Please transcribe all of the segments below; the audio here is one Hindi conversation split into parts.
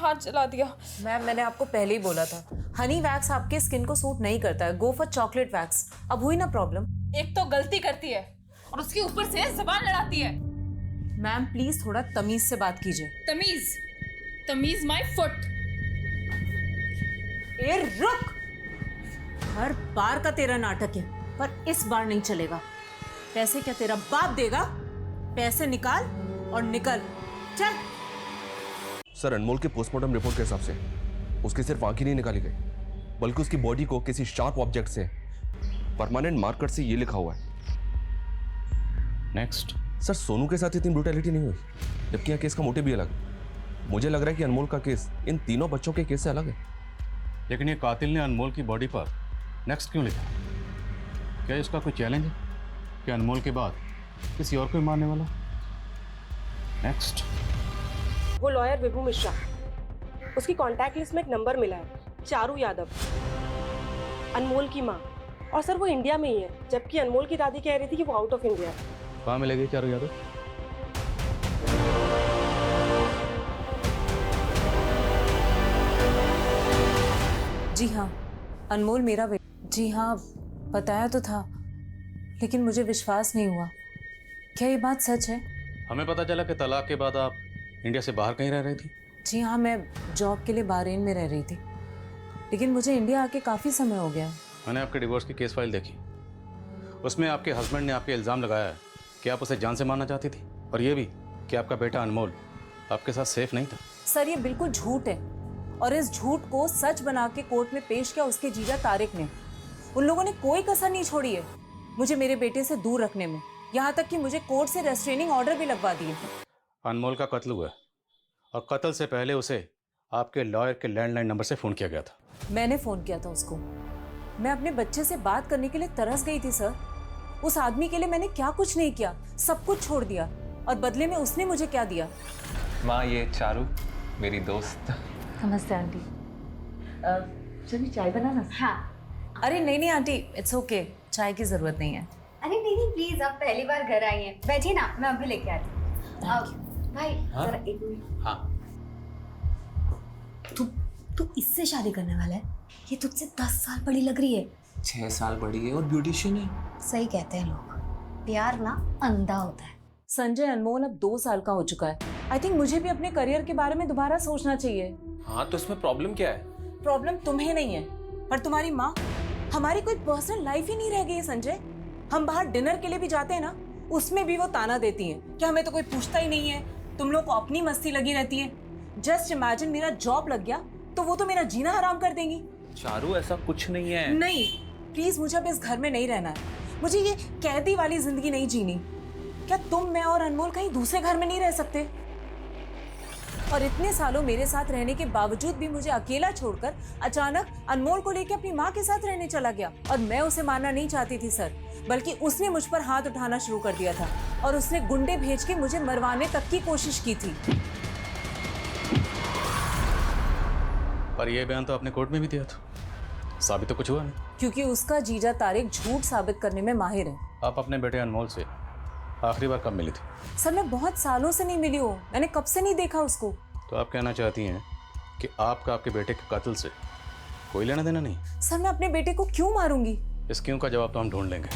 हाथ जला दिया। मैम मैंने आपको पहले ही बोला था, हनी वैक्स आपके स्किन को सूट नहीं करता है, गो फॉर चॉकलेट वैक्स। अब हुई ना प्रॉब्लम। एक तो गलती करती है और उसके ऊपर से जबान लड़ाती है। मैम प्लीज थोड़ा तमीज से बात कीजिए। तमीज? तमीज माय फुट। ए रुक, हर बार का तेरा नाटक है, पर इस बार नहीं चलेगा। पैसे क्या तेरा बाप देगा? पैसे निकाल और निकल, चल। सर, अनमोल के पोस्टमार्टम रिपोर्ट के हिसाब से उसकी सिर्फ आंख ही नहीं निकाली गई, बल्कि उसकी बॉडी को किसी शार्प ऑब्जेक्ट से परमानेंट मार्कर से ये लिखा हुआ है। नेक्स्ट। सर, सोनू के साथ इतनी ब्रूटैलिटी नहीं हुई, जबकि यह केस का मोटिव भी अलग। मुझे लग रहा है कि अनमोल का केस इन तीनों बच्चों के केस से अलग है। लेकिन ये कातिल ने अनमोल की बॉडी पर नेक्स्ट क्यों लिखा? क्या इसका कोई चैलेंज है कि अनमोल के बाद किसी और को मारने वाला? नेक्स्ट। वो लॉयर विभू मिश्रा, उसकी कांटेक्ट लिस्ट में एक नंबर मिला है, चारू यादव, अनमोल की माँ। और सर वो इंडिया में ही है, जबकि अनमोल की दादी कह रही थी कि वो आउट ऑफ इंडिया है। कहाँ मिलेगी चारू यादव? जी हाँ, अनमोल मेरा बेटा। जी हाँ, बताया तो था, लेकिन मुझे विश्वास नहीं हुआ। क्या ये बात सच है? हमें पता चला कि तलाक के बाद आप इंडिया से बाहर कहीं रह रही थी। जी हाँ, मैं जॉब के लिए बहरीन में रह रही थी, लेकिन मुझे इंडिया आके काफ़ी समय हो गया। मैंने आपके डिवोर्स की केस फाइल देखी, उसमें आपके हस्बैंड ने आपके इल्ज़ाम लगाया है कि आप उसे जान से मारना चाहती थी, और ये भी कि आपका बेटा अनमोल आपके साथ सेफ नहीं था। सर, ये बिल्कुल झूठ है, और इस झूठ को सच बना के कोर्ट में पेश किया उसके जीजा तारिक ने। उन लोगों ने कोई कसर नहीं छोड़ी है मुझे मेरे बेटे से दूर रखने में, यहाँ तक कि मुझे कोर्ट से रेस्ट्रेनिंग ऑर्डर भी लगवा दिए। अनमोल का कत्ल हुआ, और कत्ल से पहले उसे आपके लॉयर के लैंडलाइन नंबर से फ़ोन किया गया था। मैंने फ़ोन किया था उसको। मैं अपने बच्चे से बात करने के लिए तरस गई थी सर। उस आदमी के लिए मैंने क्या कुछ नहीं किया, सब कुछ छोड़ दिया, और बदले में उसने मुझे क्या दिया? माँ, ये चारू मेरी दोस्त। नमस्ते आंटी। चलिए चाय बनाना। हाँ। अरे नहीं नहीं आंटी, इट्स ओके, चाय की जरूरत नहीं है। अरे नहीं नहीं प्लीज, आप पहली बार घर आई हैं, बैठिए ना, मैं अभी लेके आती हूँ। भाई जरा एक मिनट। हाँ। तू इससे शादी करने वाला है? ये तुझसे 10 साल बड़ी लग रही है। 6 साल बड़ी है और ब्यूटिशियन है। सही कहते हैं लोग, प्यार ना अंधा होता है। संजय, अनमोल अब 2 साल का हो चुका है। आई थिंक मुझे भी अपने करियर के बारे में दोबारा सोचना चाहिए। हाँ, तो इसमें प्रॉब्लम क्या है? प्रॉब्लम तुम्हें नहीं है, पर तुम्हारी माँ। हमारी कोई पर्सनल लाइफ ही नहीं रह गई है संजय। हम बाहर डिनर के लिए भी जाते हैं ना, उसमें भी वो ताना देती हैं कि हमें तो कोई पूछता ही नहीं है, तुम लोग को अपनी मस्ती लगी रहती है। जस्ट इमेजिन मेरा जॉब लग गया तो वो तो मेरा जीना हराम कर देंगी। चारू, ऐसा कुछ नहीं है। नहीं, प्लीज मुझे अब इस घर में नहीं रहना है। मुझे ये कैदी वाली जिंदगी नहीं जीनी। क्या तुम, मैं और अनमोल कहीं दूसरे घर में नहीं रह सकते? और इतने सालों मेरे साथ रहने के बावजूद भी मुझे अकेला छोड़कर अचानक अनमोल को लेकर अपनी माँ के साथ रहने चला गया। और मैं उसे मारना नहीं चाहती थी सर, बल्कि उसने मुझ पर हाथ उठाना शुरू कर दिया था, और उसने गुंडे भेज के मुझे मरवाने तक की कोशिश की थी। पर यह बयान तो आपने कोर्ट में भी दिया था, साबित तो कुछ हुआ नहीं। क्योंकि उसका जीजा तारिक झूठ साबित करने में माहिर है। आप अपने बेटे अनमोल से आखिरी बार कब मिली थी? सर, मैं बहुत सालों से नहीं मिली हूँ, मैंने कब से नहीं देखा उसको। तो आप कहना चाहती हैं कि आपका आपके बेटे के कत्ल से कोई लेना देना नहीं? सर, मैं अपने बेटे को क्यों मारूंगी? इस क्यों का जवाब तो हम ढूंढ लेंगे।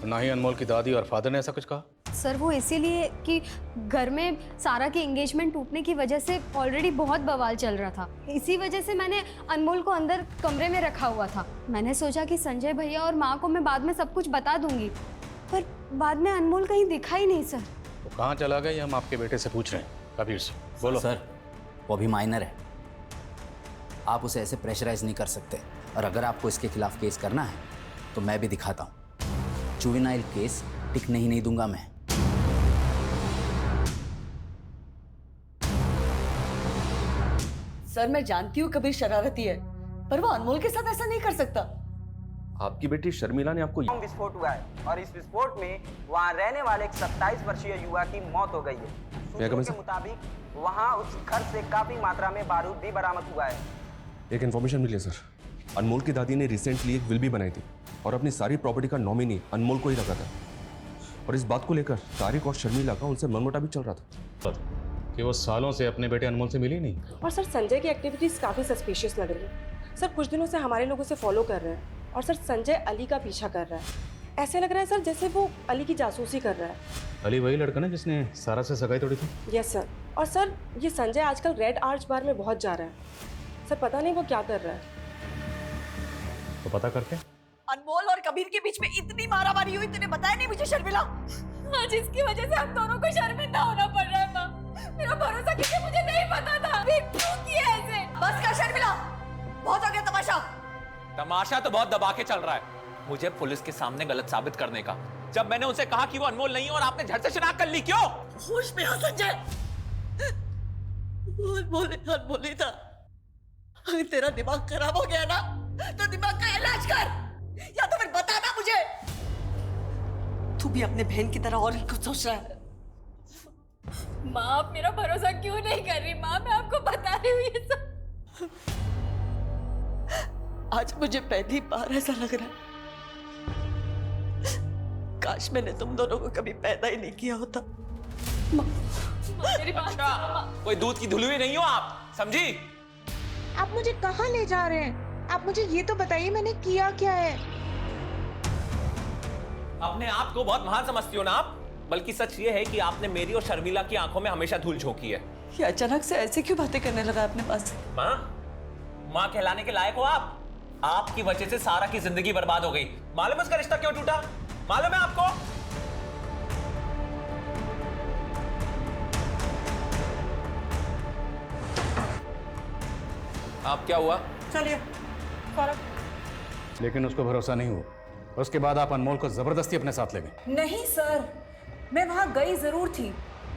ना ही अनमोल की दादी और फादर ने ऐसा कुछ कहा। सर वो इसीलिए कि घर में सारा की एंगेजमेंट टूटने की वजह से ऑलरेडी बहुत बवाल चल रहा था, इसी वजह से मैंने अनमोल को अंदर कमरे में रखा हुआ था। मैंने सोचा कि संजय भैया और माँ को मैं बाद में सब कुछ बता दूंगी, पर बाद में अनमोल कहीं दिखा ही नहीं सर। वो कहाँ चला गया ये हम आपके बेटे से पूछ रहे हैं। कबीर से बोलो। सर, वो अभी माइनर है, आप उसे ऐसे प्रेशराइज नहीं कर सकते। और अगर आपको इसके खिलाफ केस करना है तो मैं भी दिखाता हूँ। जुवेनाइल केस टिकने ही नहीं दूंगा मैं। सर, मैं जानती हूँ कबीर शरारती है, पर वो अनमोल के साथ ऐसा नहीं कर सकता। आपकी बेटी शर्मिला ने आपको विस्फोट हुआ है और इस विस्फोट में वहां रहने वाले एक 27 वर्षीय युवा की मौत हो गई है। सूत्रों के मुताबिक वहां उस घर से काफी मात्रा में बारूद भी बरामद हुआ है। एक इन्फॉर्मेशन मिली है सर, अनमोल की दादी ने रिसेंटली एक विल भी बनाई थी और अपनी सारी प्रॉपर्टी का नॉमिनी अनमोल को ही रखा था। और इस बात को लेकर तारिक और शर्मिला का उनसे मनमुटाव भी चल रहा था कि वो सालों से अपने बेटे अनमोल से मिली नहीं। और सर संजय की एक्टिविटीज़ काफ़ी सस्पिशियस लग रही है। सर कुछ दिनों से हमारे लोगों से फॉलो कर रहे हैं और सर संजय अली का पीछा कर रहा है। ऐसे लग रहा है सर जैसे वो अली की जासूसी कर रहा है। अली वही लड़का ना जिसने सारा से सगाई तोड़ी थी? Yes sir. और सर ये संजय आजकल रेड आर्च बार में बहुत जा रहा है। सर पता नहीं वो क्या कर रहा है। तो पता करके। अनमोल और कबीर के बीच में इतनी मारामारी हुई, तूने बताया नहीं मुझे शर्मिला? आज इसकी वजह से हम दोनों को शर्मिंदा होना पड़ रहा है माँ। मेरा भरोसा किसी मुझे नहीं पता था। फिर क्यों किया ऐसे? बस कर शर्मिला, बहुत हो गया तमाशा। तमाशा तो बहुत दबा के चल रहा है मुझे पुलिस के सामने गलत साबित करने का। जब मैंने उनसे कहा कि वो अनमोल नहीं है और आपने झट से शिनाख्त कर ली, क्यों? होश में आ संजय, अनमोल नहीं था। अगर तेरा दिमाग खराब हो गया ना तो दिमाग का इलाज कर, या तो फिर बता ना मुझे। तू भी अपने बहन की तरह और ही कुछ सोच रहा है। माँ आप मेरा भरोसा क्यों नहीं कर रही? माँ मैं आपको बता रही हूँ ये सब। आज मुझे पहली बार ऐसा लग रहा है काश मैंने तुम दोनों को कभी पैदा ही नहीं किया होता। मेरी बात अच्छा, कोई दूध की धुलुई नहीं हो आप, समझी? आप मुझे कहाँ ले जा रहे हैं? आप मुझे ये तो बताइए मैंने किया क्या है? अपने आप को बहुत महान समझती हो ना आप, बल्कि सच ये है कि आपने मेरी और शर्मिला की आंखों में हमेशा धूल झोंकी है। ये अचानक से ऐसे क्यों बातें करने लगा अपने पास? माँ कहलाने के लायक हो आप। आपकी वजह से सारा की जिंदगी बर्बाद हो गई। मालूम है उसका रिश्ता क्यों टूटा? मालूम है आपको? आप क्या हुआ? चलिए लेकिन उसको भरोसा नहीं हुआ। उसके बाद आप अनमोल को जबरदस्ती अपने साथ ले गए। नहीं सर, मैं वहाँ गई जरूर थी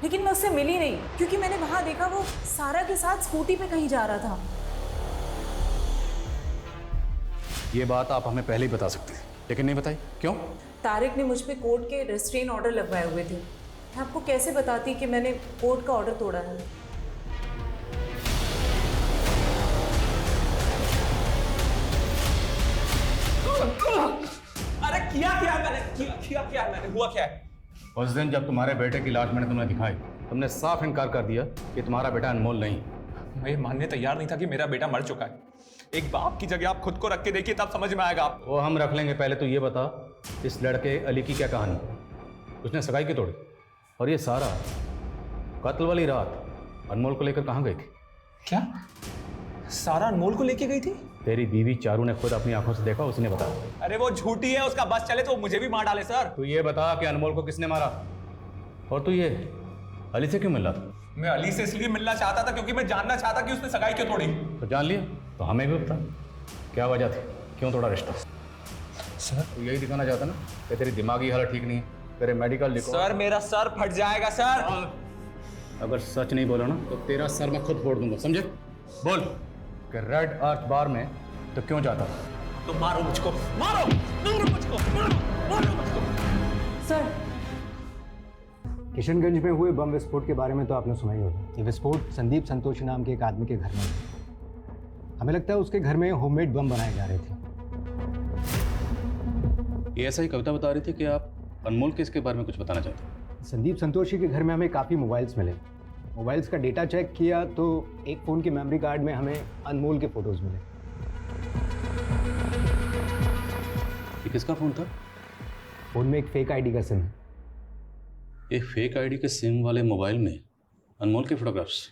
लेकिन मैं उससे मिली नहीं, क्योंकि मैंने वहाँ देखा वो सारा के साथ स्कूटी पे कहीं जा रहा था। ये बात आप हमें पहले ही बता सकते थे, लेकिन नहीं बताई। क्यों? तारिक ने मुझ पे कोर्ट के रेस्ट्रेन ऑर्डर लगवाए हुए थे। मैं आपको कैसे बताती कि मैंने कोर्ट का ऑर्डर तोड़ा है? अरे किया मैंने हुआ क्या है? उस दिन जब तुम्हारे बेटे की लाश मैंने तुम्हें दिखाई, तुमने साफ इनकार कर दिया कि तुम्हारा बेटा अनमोल नहीं। मैं ये मानने तैयार नहीं था कि मेरा बेटा मर चुका है। एक बाप की जगह आप खुद को रख के देखिए, तब समझ में आएगा आपको। वो हम रख लेंगे, पहले तो ये बता इस लड़के अली की क्या कहानी? उसने सगाई की तोड़ी, और ये सारा कत्ल वाली रात अनमोल को लेकर कहाँ गई थी? क्या सारा अनमोल को लेके गई थी? तेरी बीवी चारू ने खुद अपनी आंखों से देखा, उसी ने बताया। अरे वो झूठी है, उसका बस चले तो मुझे भी मार डाले सर। तू ये बता कि अनमोल को किसने मारा, और तू ये अली से क्यों मिला? मैं अली से इसलिए मिलना चाहता था क्योंकि मैं जानना चाहता कि उसने सगाई क्यों तोड़ी। तो जान लिया, तो हमें भी बता क्या वजह थी, क्यों तोड़ा रिश्ता? सर तू यही दिखाना चाहता ना कि तेरी दिमागी हालत ठीक नहीं है, तेरे मेडिकल लिखो। सर मेरा सर फट जाएगा सर। अगर सच नहीं बोला ना तो तेरा सर मैं खुद फोड़ दूंगा, समझे? बोल कि रेड आर्च बार में तो क्यों जाता? तो मारो मुझको, मारो मुझको, मारो मुझको। सर, किशनगंज में हुए बम विस्फोट के बारे में तो आपने सुना ही होगा। ये विस्फोट संदीप संतोषी नाम के एक आदमी के घर में हुआ। हमें लगता है उसके घर में होममेड बम बनाए जा रहे थे। ये ऐसा ही कविता बता रही थी कि आप अनमोल केस के बारे में कुछ बताना चाहते हैं। संदीप संतोषी के घर में हमें काफ़ी मोबाइल्स मिले। मोबाइल्स का डेटा चेक किया तो एक फ़ोन की मेमोरी कार्ड में हमें अनमोल के फ़ोटोज़ मिले। ये किसका फ़ोन था? फ़ोन में एक फेक आईडी का सिम है। एक फेक आईडी के सिम वाले मोबाइल में अनमोल के फोटोग्राफ्स।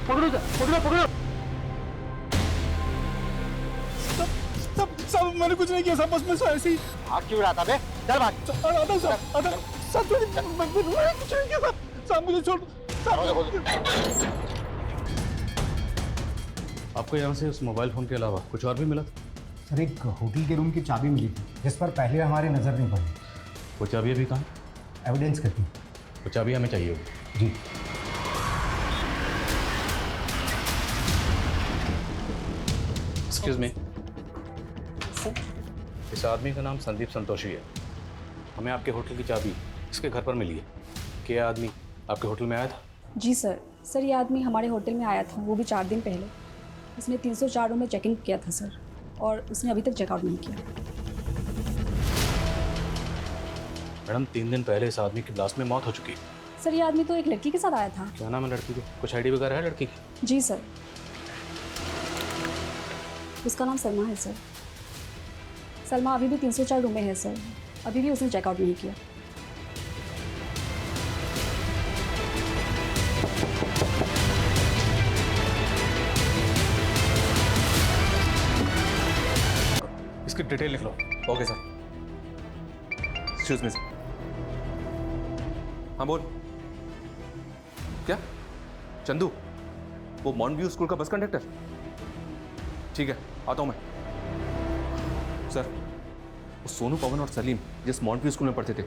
पकड़ो पकड़ो पकड़ो। सब मैंने कुछ नहीं किया, सब बस मैं ऐसे ही भाग क्यों रहा था बे? चल भाग। कुछ नहीं किया साहब, मुझे छोड़। आपको यहाँ से उस मोबाइल फ़ोन के अलावा कुछ और भी मिला था? सर एक होटल के रूम की चाबी मिली थी जिस पर पहले हमारी नज़र नहीं पड़ी। वो चाबी अभी कहाँ? एविडेंस करती। वो चाबी हमें चाहिए होगी। जी। एक्सक्यूज मी, इस आदमी का नाम संदीप संतोषी है। हमें आपके होटल की चाबी इसके घर पर मिली है। क्या आदमी आपके होटल में आया था? जी सर। सर ये आदमी हमारे होटल में आया था, वो भी 4 दिन पहले। उसने 304 रूम में चेक इन किया था सर, और उसने अभी तक चेकआउट नहीं किया। मैडम 3 दिन पहले इस आदमी की ब्लास्ट में मौत हो चुकी है। सर ये आदमी तो एक लड़की के साथ आया था। क्या नाम है लड़की का? कुछ आईडी वगैरह है लड़की की? जी सर, उसका नाम सलमा है सर। सलमा अभी भी 304 रूम में है सर, अभी भी उसने चेकआउट नहीं किया। इसकी डिटेल लिख लो। Okay sir. Excuse me sir. हाँ बोल। क्या? चंदू, वो मॉन्ट व्यू स्कूल का बस कंडक्टर? ठीक है, आता हूं मैं। सर, वो सोनू, पवन और सलीम जिस मॉन्ट व्यू स्कूल में पढ़ते थे,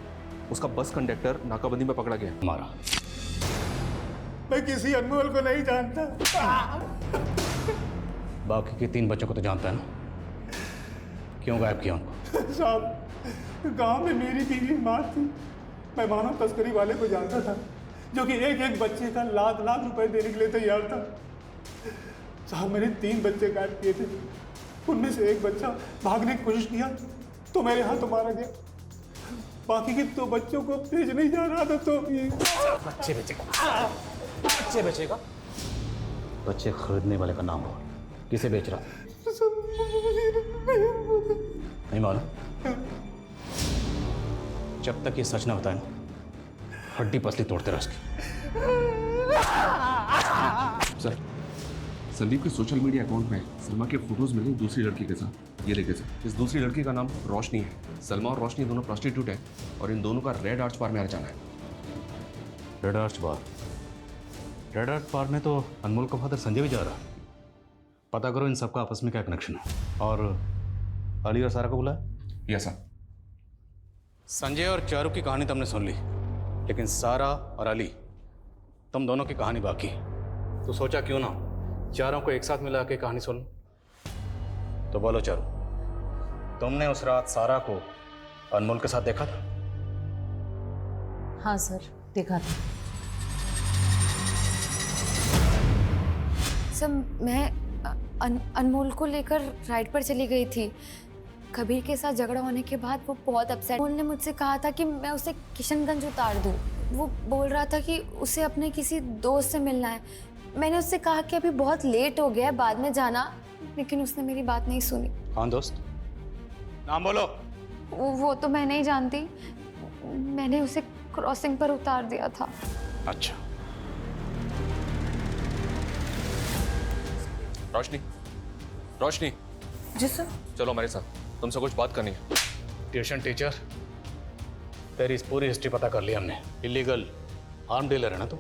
उसका बस कंडक्टर नाकाबंदी में पकड़ा गया। हमारा मैं किसी अनमोल को नहीं जानता। बाकी के 3 बच्चों को तो जानता है ना? क्यों गायब किया उनको? साहब, गांव में मेरी बीवी माँ थी। मैं मानव तस्करी वाले को जानता था, जो कि एक बच्चे का लाख रुपए देने के लिए तैयार था। साहब, मैंने 3 बच्चे गायब किए थे। उनमें से एक बच्चा भागने की कोशिश किया तो मेरे हाथों मारा गया। बाकी के 2 बच्चों को भेजने जा रहा था तो ये बच्चे बेचेगा? बच्चे खरीदने वाले का नाम बोल। किसे बेच रहा था? नहीं मालूम? जब तक ये सच ना बताए ना, हड्डी पसली तोड़ते रह उसकी। सर, संदीप के सोशल मीडिया अकाउंट में सलमा के फोटोज मिले दूसरी लड़की के साथ। ये लेके सर, इस दूसरी लड़की का नाम रोशनी है। सलमा और रोशनी दोनों प्रोस्टिट्यूट है और इन दोनों का रेड आर्च बार में आना जाना है। रेड आर्च बार? रेड आर्च बार में तो अनमोल का फादर संजय भी जा रहा है। पता करो इन सबका आपस में क्या कनेक्शन है। और अली और सारा को बुलाया? Yes sir. संजय और चारू की कहानी तुमने सुन ली, लेकिन सारा और अली, तुम दोनों की कहानी बाकी है। तो सोचा क्यों ना चारों को एक साथ मिला के कहानी सुन। तो बोलो चारू, तुमने उस रात सारा को अनमोल के साथ देखा था? हाँ सर, देखा था। सर, मैं अनमोल को लेकर राइड पर चली गई थी। कबीर के साथ झगड़ा होने के बाद वो बहुत अपसेट। अनमोल ने मुझसे कहा था कि मैं उसे किशनगंज उतार दूँ। वो बोल रहा था कि उसे अपने किसी दोस्त से मिलना है। मैंने उससे कहा कि अभी बहुत लेट हो गया है, बाद में जाना, लेकिन उसने मेरी बात नहीं सुनी। कौन दोस्त? नाम बोलो। वो तो मैं नहीं जानती। मैंने उसे क्रॉसिंग पर उतार दिया था। अच्छा। रोशनी। जी सर। चलो हमारे साथ, तुमसे कुछ बात करनी है। ट्यूशन टीचर, तेरी इस पूरी हिस्ट्री पता कर ली हमने। इलीगल आर्म डीलर है ना तू?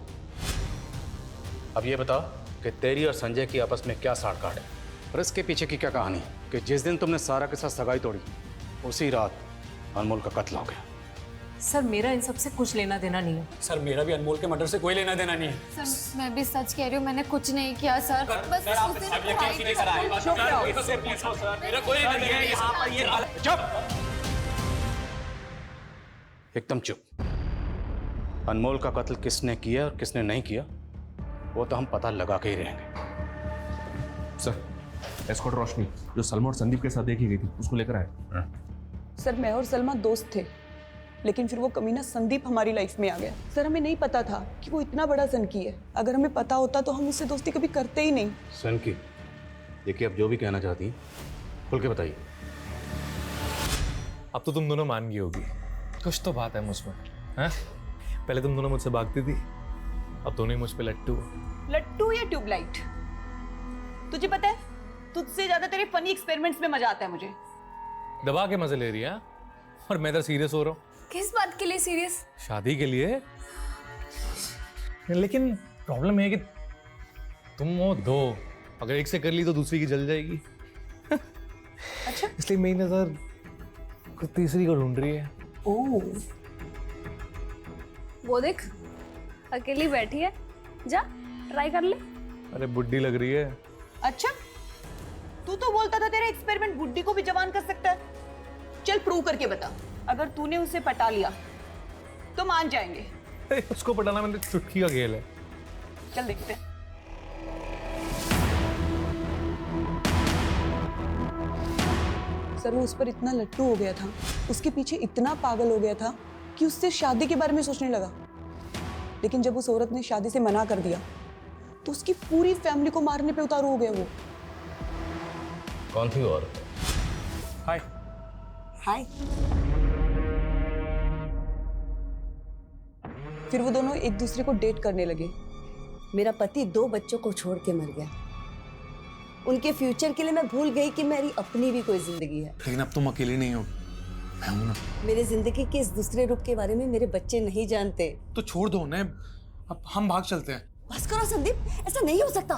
अब ये बता कि तेरी और संजय की आपस में क्या साड़ काट है, और इसके पीछे की क्या कहानी कि जिस दिन तुमने सारा के साथ सगाई तोड़ी, उसी रात अनमोल का कत्ल हो गया। सर, मेरा इन सब से कुछ लेना देना नहीं है। सर, मेरा भी अनमोल के मर्डर से कोई लेना देना नहीं है। सर, मैं भी सच कह रही हूँ, मैंने कुछ नहीं किया सर। बस एकदम चुप। अनमोल का कत्ल किसने किया और किसने नहीं किया, वो तो हम पता लगा के ही रहेंगे। सर, एस्कॉर्ट रोशनी जो सलमा और संदीप के साथ देखी गई थी, उसको लेकर आए। सर, मैं और सलमा दोस्त थे, लेकिन फिर वो कमीना संदीप हमारी लाइफ में आ गया। सर, हमें नहीं पता था कि वो इतना बड़ा सनकी है। अगर हमें पता होता तो हम उससे दोस्ती कभी करते ही नहीं। सनकी? देखिए, अब जो भी कहना चाहती हैं खुल के बताइए। अब तो तुम दोनों मान गई होगी, कुछ तो बात है मुझमें, हैं? पहले तुम दोनों मुझसे भागती थी, अब दोनों ही मुझ पे लट्टू। लट्टू या ट्यूबलाइट? तुझे पता है, तुझसे ज्यादा तेरे फनी एक्सपेरिमेंट्स में मजा आता है मुझे। दबा के मजे ले रही है, और मैं इधर सीरियस हो रहा हूँ। किस बात के लिए सीरियस? शादी के लिए। लेकिन प्रॉब्लम है कि तुम वो दो, अगर एक से कर ली तो दूसरी की जल जाएगी। अच्छा, इसलिए मेरी नजर कुछ तीसरी को ढूंढ रही है। ओह, वो देख, अकेली बैठी है, जा ट्राई कर ले। अरे बुड्ढी लग रही है। अच्छा, तू तो बोलता था तेरा एक्सपेरिमेंट बुड्ढी को भी जवान कर सकता है। चल प्रूव करके बता, अगर तूने उसे पटा लिया तो मान जाएंगे। उसको पटाना मैंने चुटकी का खेल है। चल देखते हैं। सर वो उस पर इतना लट्टू हो गया था, उसके पीछे इतना पागल हो गया था कि उससे शादी के बारे में सोचने लगा। लेकिन जब उस औरत ने शादी से मना कर दिया तो उसकी पूरी फैमिली को मारने पे उतारू हो गया वो। कौन थी वो औरत? हाय हाय। फिर वो दोनों एक दूसरे को डेट करने लगे। मेरा पति 2 बच्चों को छोड़ के मर गया। उनके फ्यूचर के लिए मैं भूल गई कि मेरी अपनी भी कोई जिंदगी है। लेकिन अब तुम अकेली नहीं हो, मैं हूं ना। मेरे जिंदगी के इस दूसरे रुख के बारे में मेरे बच्चे नहीं जानते। तो छोड़ दो उन्हें, अब हम भाग चलते हैं। बस करो संदीप, ऐसा नहीं हो सकता।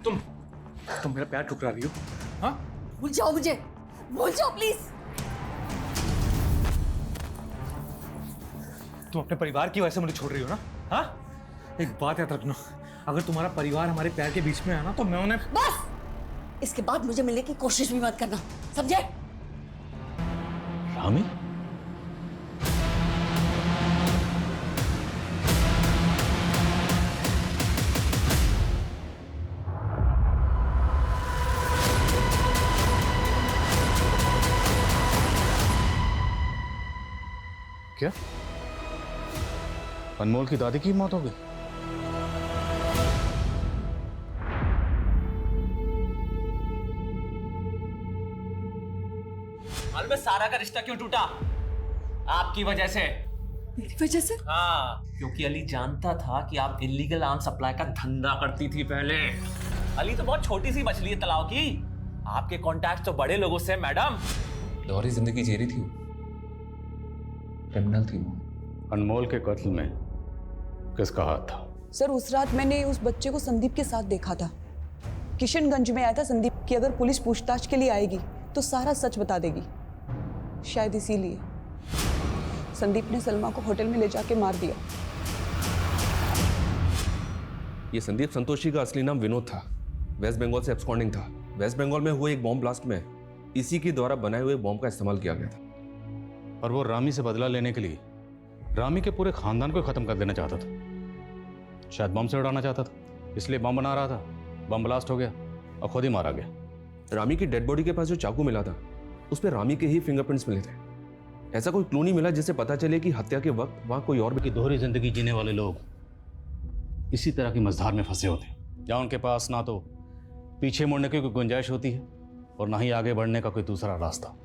तुम मेरा पैर ठुकरा रही हो। हाँ, भूल जाओ मुझे, भूल जाओ प्लीज। तुम अपने परिवार की वजह से मुझे छोड़ रही हो ना? हाँ, एक बात याद रखना, अगर तुम्हारा परिवार हमारे पैर के बीच में है ना तो मैं उन्हें। बस, इसके बाद मुझे मिलने की कोशिश भी मत करना, समझे? रामी? क्या अनमोल की दादी की मौत हो गई? मालूम है सारा का रिश्ता क्यों टूटा? आपकी वजह से। मेरी वजह से? हाँ, क्योंकि अली जानता था कि आप इलीगल आर्म सप्लाई का धंधा करती थी पहले। अली तो बहुत छोटी सी मछली है तालाब की, आपके कॉन्टैक्ट तो बड़े लोगों से। मैडम दोहरी जिंदगी जी रही थी, क्रिमिनल थी वो। अनमोल के कत्ल में किसका हाथ था? सर उस रात मैंने उस बच्चे को संदीप के साथ देखा था। किशनगंज में आया था संदीप कि अगर पुलिस पूछताछ के लिए आएगी तो सारा सच बता देगी। शायद इसीलिए संदीप ने सलमा को होटल में ले जाके मार दिया। ये संदीप संतोषी का असली नाम विनोद था, वेस्ट बंगाल से एब्सकॉन्डिंग था। वेस्ट बंगाल में हुए एक बॉम्ब ब्लास्ट में इसी के द्वारा बनाए हुए बॉम्ब का इस्तेमाल किया गया था। और वो रामी से बदला लेने के लिए रामी के पूरे खानदान को खत्म कर देना चाहता था। शायद बम से उड़ाना चाहता था, इसलिए बम बना रहा था। बम ब्लास्ट हो गया और खुद ही मारा गया। रामी की डेड बॉडी के पास जो चाकू मिला था उस पर रामी के ही फिंगरप्रिंट्स मिले थे। ऐसा कोई क्लू नहीं मिला जिससे पता चले कि हत्या के वक्त वहां कोई और भी। दोहरी जिंदगी जीने वाले लोग इसी तरह की मझधार में फंसे होते हैं, जहां उनके पास ना तो पीछे मुड़ने की कोई गुंजाइश होती है और ना ही आगे बढ़ने का कोई दूसरा रास्ता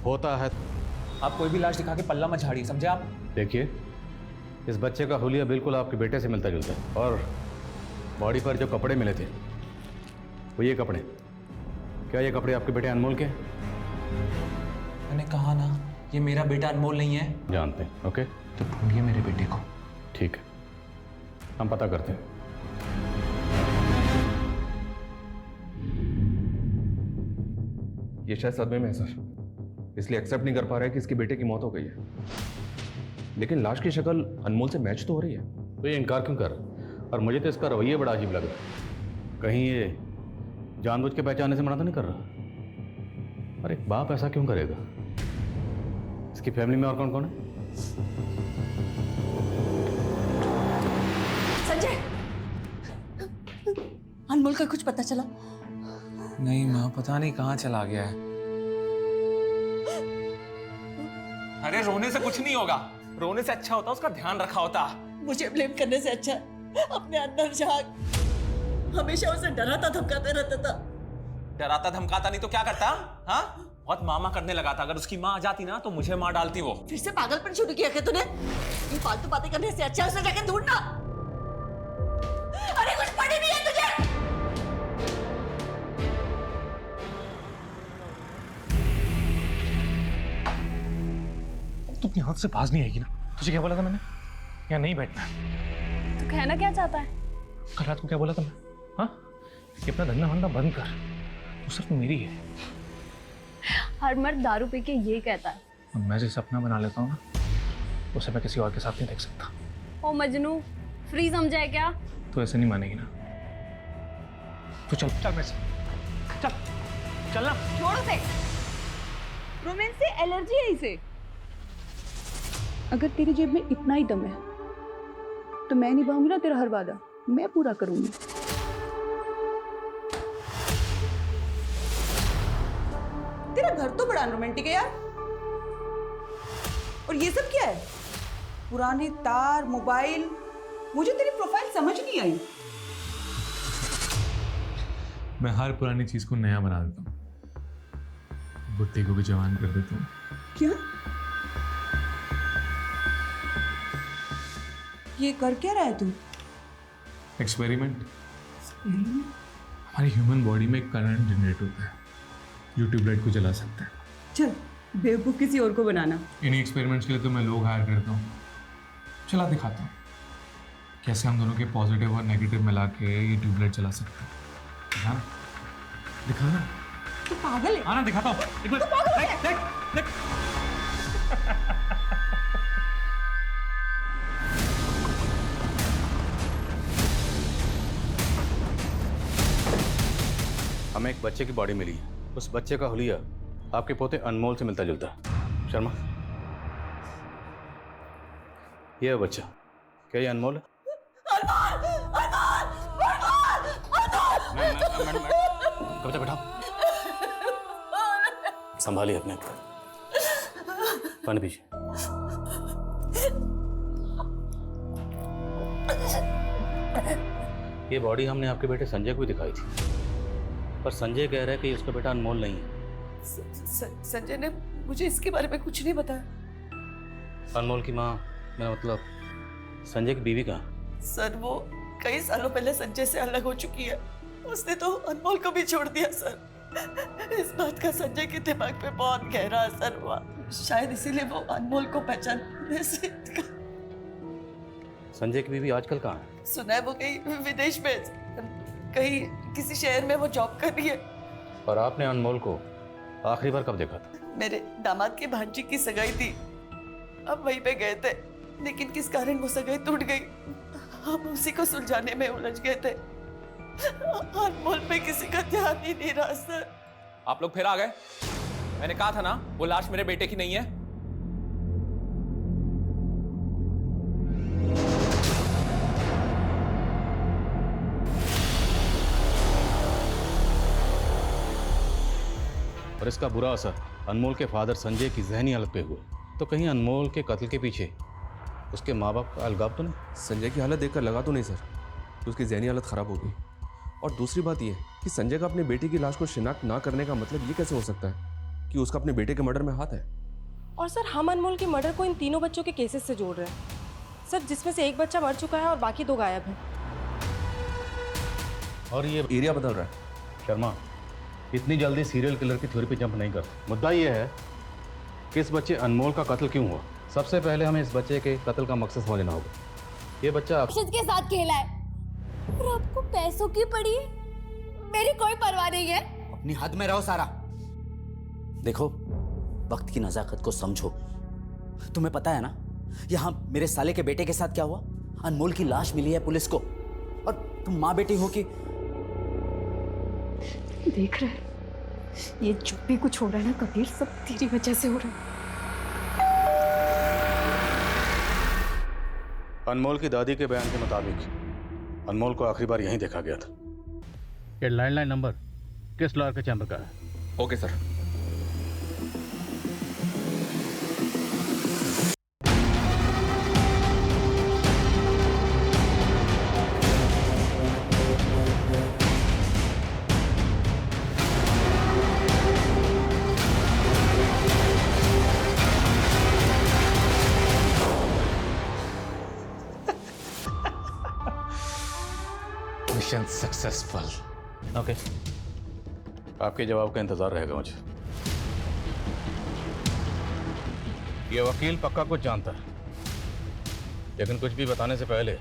होता है। आप कोई भी लाश दिखा के पल्ला मत झाड़िए, समझे आप? देखिए, इस बच्चे का हुलिया बिल्कुल आपके बेटे से मिलता जुलता है। और बॉडी पर जो कपड़े मिले थे वो ये कपड़े, क्या ये कपड़े आपके बेटे अनमोल के? मैंने कहा ना, ये मेरा बेटा अनमोल नहीं है। जानते हैं, ओके? तो ढूंढिए मेरे बेटे को। ठीक है, हम पता करते हैं। ये शायद सदमे में है सर, इसलिए एक्सेप्ट नहीं कर पा रहा है कि इसके बेटे की मौत हो गई है। लेकिन लाश की शक्ल अनमोल से मैच तो हो रही है। तो ये इनकार क्यों कर रहा? और मुझे तो इसका रवैया बड़ा अजीब लग रहा है। कहीं ये जानबूझ के पहचानने से मना तो नहीं कर रहा? और एक बाप ऐसा क्यों करेगा? इसकी फैमिली में और कौन कौन है? संजय, अनमोल का कुछ पता चला? नहीं माँ, पता नहीं कहाँ चला गया है। अरे रोने से कुछ नहीं होगा, रोने से अच्छा होता उसका ध्यान रखा होता। मुझे ब्लेम करने से अच्छा अपने अंदर झांक। हमेशा उसे डराता धमकाते रहता था। डराता धमकाता नहीं तो क्या करता? हाँ, बहुत मामा करने लगा था। अगर उसकी माँ आ जाती ना तो मुझे मार डालती वो। फिर से पागलपन शुरू किया क्या तूने? ये फालतू बातें करने से अच्छा उसे जाके ढूंढना। अरे कुछ पड़ी नहीं है तुझे? तुम यहाँ से बाज नहीं आएगी ना? तुझे क्या बोला था मैंने? यहाँ नहीं बैठना। तो कहना क्या चाहता है? कल रात को क्या बोला था मैं? हाँ, कि अपना धंधा वंधा बंद कर, वो सिर्फ मेरी है। हर मर्द दारू पी के ये कहता है। और मैं जिसे अपना बना लेता हूँ ना, उसे मैं किसी और के साथ नहीं देख सकता। ओ मजनू, फ्री समझा है क्या? तो ऐसे नहीं मानेगी ना? तो चल चल मेरे से। चल चलना। छोड़ उसे। रोमांस से एलर्जी है इसे। अगर तेरी जेब में इतना ही दम है तो मैं निभाऊंगी ना तेरा हर वादा, मैं पूरा करूंगी। तेरा घर तो बड़ा रोमांटिक है यार। और ये सब क्या है? पुराने तार, मोबाइल। मुझे तेरी प्रोफाइल समझ नहीं आई। मैं हर पुरानी चीज को नया बना देता हूँ, बुट्टी को भी जवान कर देता हूँ। क्या? ये कर क्या रहा है तू? एक्सपेरिमेंट। हमारी ह्यूमन बॉडी में करंट जनरेट होता है जो ट्यूबलाइट को जला सकता है। चल बेवकूफ किसी और को बनाना। इन्हीं एक्सपेरिमेंट्स के लिए तो मैं लोग हायर करता हूँ। चला दिखाता हूँ कैसे हम दोनों के पॉजिटिव और नेगेटिव मिला के ये ट्यूबलाइट चला सकते हैं। दिखाना दिखाना। तू पागल है? आना दिखाता हूँ। तू पागल है? देख। हमें एक बच्चे की बॉडी मिली है। उस बच्चे का हुलिया आपके पोते अनमोल से मिलता जुलता है। शर्मा, ये है बच्चा। क्या ये अनमोल है? कविता बैठाओ, संभालिए अपने आप को। पानी पीछे। ये बॉडी हमने आपके बेटे संजय को भी दिखाई थी, पर संजय कह रहा है कि उसका बेटा अनमोल नहीं है। संजय ने मुझे इसके बारे में कुछ नहीं बताया। अनमोल की माँ, मेरा मतलब संजय की बीवी कहाँ? सर वो कई सालों पहले संजय से अलग हो चुकी है। उसने तो अनमोल को भी छोड़ दिया सर। इस बात का संजय के दिमाग पे बहुत गहरा असर हुआ। शायद इसीलिए वो अनमोल को पहचानने से संजय की बीवी आजकल कहाँ है? सुना है वो कहीं विदेश में, कहीं किसी शहर में वो जॉब कर रही है। और आपने अनमोल को आखिरी बार कब देखा था? मेरे दामाद के भांजी की सगाई थी, अब वहीं पे गए थे, लेकिन किस कारण वो सगाई टूट गई, हम उसी को सुलझाने में उलझ गए थे। अनमोल पे किसी का ध्यान ही नहीं रहा सर। आप लोग फिर आ गए। मैंने कहा था ना वो लाश मेरे बेटे की नहीं है। और इसका बुरा असर अनमोल के फादर संजय की जहनी हालत पे हुआ। तो कहीं अनमोल के कत्ल के पीछे उसके माँ बाप का अलगाव तो नहीं? संजय की हालत देखकर लगा तो नहीं सर कि उसकी जहनी हालत खराब हो गई। और दूसरी बात यह कि संजय का अपने बेटे की लाश को शिनाख्त ना करने का मतलब ये कैसे हो सकता है कि उसका अपने बेटे के मर्डर में हाथ है। और सर हम अनमोल के मर्डर को इन तीनों बच्चों के केसेस से जोड़ रहे हैं सर, जिसमें से एक बच्चा मर चुका है और बाकी 2 गायब हैं। और ये एरिया बदल रहा है। शर्मा, इतनी जल्दी सीरियल किलर की थ्योरी पे जंप नहीं कर। मुद्दा ये है कि इस बच्चे अनमोल का कत्ल क्यों हुआ। सबसे पहले हमें इस बच्चे के कत्ल का मकसद समझ लेना होगा। ये बच्चा अक्षत के साथ खेला है और आपको पैसों की पड़ी है, मेरी कोई परवाह नहीं है। अपनी हद में रहो सारा। देखो, वक्त की नजाकत को समझो। तुम्हें पता है ना यहाँ मेरे साले के बेटे के साथ क्या हुआ? अनमोल की लाश मिली है पुलिस को, और तुम माँ बेटी हो कि देख रहे हैं, ये जो भी कुछ हो रहा है ना कबीर, सब तेरी वजह से हो रहा है। अनमोल की दादी के बयान के मुताबिक अनमोल को आखिरी बार यहीं देखा गया था। ये लैंडलाइन नंबर किस लॉयर के चैम्बर का है? Okay sir. Mission successful. Okay, आपके जवाब का इंतजार रहेगा मुझे। ये वकील पक्का कुछ जानता है, लेकिन कुछ भी बताने से पहले